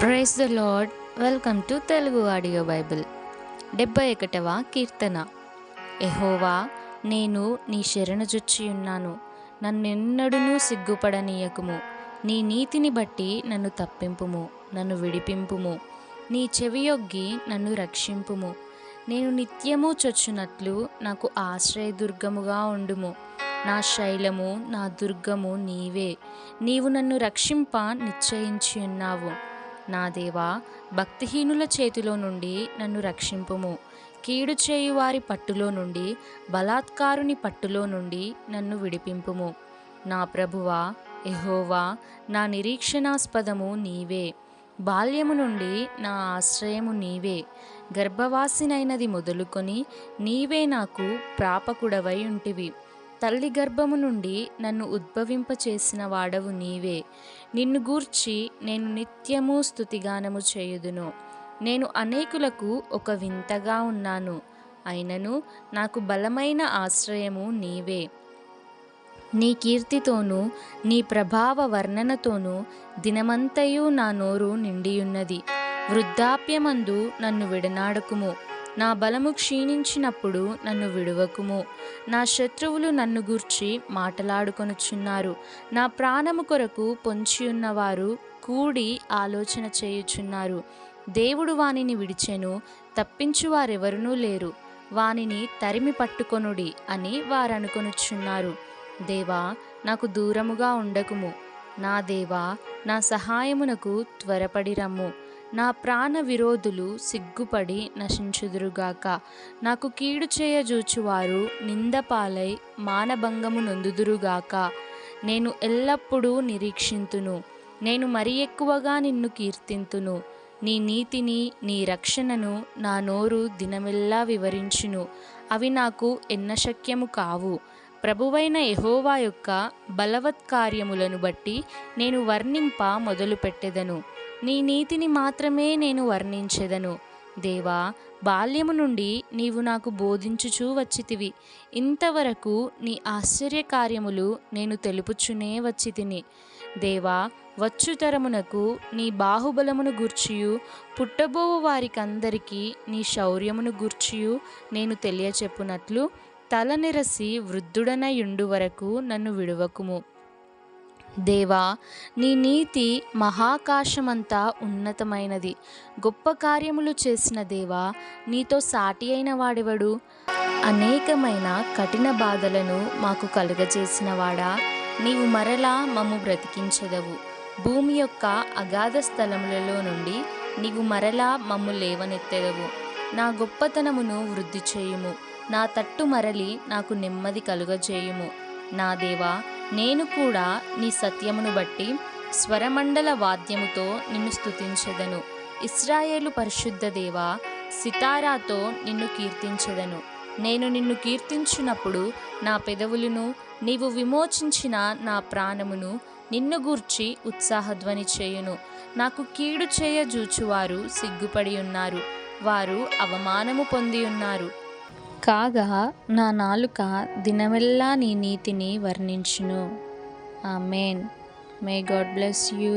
Praise the lord. Welcome to Telugu audio Bible. 71వ కీర్తన. యెహోవా, నేను నీ శరణుజొచ్చియున్నాను, నన్నెన్నడునూ సిగ్గుపడనీయకుము. నీ నీతిని బట్టి నన్ను తప్పింపుము, నన్ను విడిపింపుము. నీ చెవియొగ్గి నన్ను రక్షింపుము. నేను నిత్యము చొచ్చునట్లు నాకు ఆశ్రయదుర్గముగా ఉండుము. నా శైలము, నా దుర్గము నీవే. నీవు నన్ను రక్షింప నిశ్చయించియున్నావు. నా దేవా, భక్తిహీనుల చేతిలో నుండి నన్ను రక్షింపుము. కీడు చేయువారి పట్టులో నుండి, బలాత్కారుని పట్టులో నుండి నన్ను విడిపింపుము. నా ప్రభువా యెహోవా, నా నిరీక్షణాస్పదము నీవే. బాల్యము నుండి నా ఆశ్రయము నీవే. గర్భవాసినైనది మొదలుకొని నీవే నాకు ప్రాపకుడవై ఉంటివి. తల్లి గర్భము నుండి నన్ను ఉద్భవింపచేసిన వాడవు నీవే. నిన్ను గూర్చి నేను నిత్యము స్తుతిగానము చేయుదును. నేను అనేకులకు ఒక వింతగా ఉన్నాను, అయినను నాకు బలమైన ఆశ్రయము నీవే. నీ కీర్తితోనూ నీ ప్రభావ వర్ణనతోనూ దినమంతయు నా నోరు నిండియున్నది. వృద్ధాప్యమందు నన్ను విడనాడకుము. నా బలము క్షీణించినప్పుడు నన్ను విడువకుము. నా శత్రువులు నన్ను గూర్చి మాటలాడుకొనుచున్నారు. నా ప్రాణము కొరకు పొంచియున్నవారు కూడి ఆలోచన చేయుచున్నారు. దేవుడు వానిని విడిచెను, తప్పించువారెవరునూ లేరు. వానిని తరిమి పట్టుకొనుడి అని వారనుకొనుచున్నారు. దేవా, నాకు దూరముగా ఉండకుము. నా దేవా, నా సహాయమునకు త్వరపడి రమ్ము. నా ప్రాణ విరోధులు సిగ్గుపడి నశించుదురుగాక. నాకు కీడు చేయజూచువారు నిందపాలై మానభంగము నొందుదురుగాక. నేను ఎల్లప్పుడూ నిరీక్షింతును. నేను మరి ఎక్కువగా నిన్ను కీర్తింతును. నీ నీతిని, నీ రక్షణను నా నోరు దినమెల్లా వివరించును. అవి నాకు ఎన్నశక్యము కావు. ప్రభువైన యెహోవా యొక్క బలవత్కార్యములను బట్టి నేను వర్ణింప మొదలుపెట్టెదను. నీ నీతిని మాత్రమే నేను వర్ణించెదను. దేవా, బాల్యము నుండి నీవు నాకు బోధించుచూ వచ్చితివి. ఇంతవరకు నీ ఆశ్చర్యకార్యములు నేను తెలుపుచునే వచ్చితిని. దేవా, వచ్చుతరమునకు నీ బాహుబలమును గూర్చియు, పుట్టబోవు వారికందరికీ నీ శౌర్యమును గూర్చియు నేను తెలియచెప్పునట్లు తలనిరసి వృద్ధుడనయుండు వరకు నన్ను విడువకుము. దేవా, నీ నీతి మహాకాశమంతా ఉన్నతమైనది. గొప్ప కార్యములు చేసిన దేవా, నీతో సాటి అయిన వాడెవడు? అనేకమైన కఠిన బాధలను మాకు కలుగజేసిన వాడా, నీవు మరలా మమ్ము బ్రతికించెదవు. భూమి యొక్క అగాధ స్థలములలో నుండి నీవు మరలా మమ్ము లేవనెత్తెదవు. నా గొప్పతనమును వృద్ధి చేయుము. నా తట్టు మరలి నాకు నెమ్మది కలుగజేయుము. నా దేవా, నేను కూడా నీ సత్యమును బట్టి స్వరమండల వాద్యముతో నిన్ను స్తుతించెదను. ఇశ్రాయేలు పరిశుద్ధ దేవా, సితారాతో నిన్ను కీర్తించెదను. నేను నిన్ను కీర్తించున్నప్పుడు నా పెదవులను, నీవు విమోచించిన నా ప్రాణమును నిన్ను గూర్చి ఉత్సాహధ్వని చేయును. నాకు కీడు చేయజూచువారు సిగ్గుపడి ఉన్నారు. వారు అవమానము పొంది ఉన్నారు. కాగా నా నాలుక దినమెల్లా నీ నీతిని వర్ణించును. Amen. May God bless you.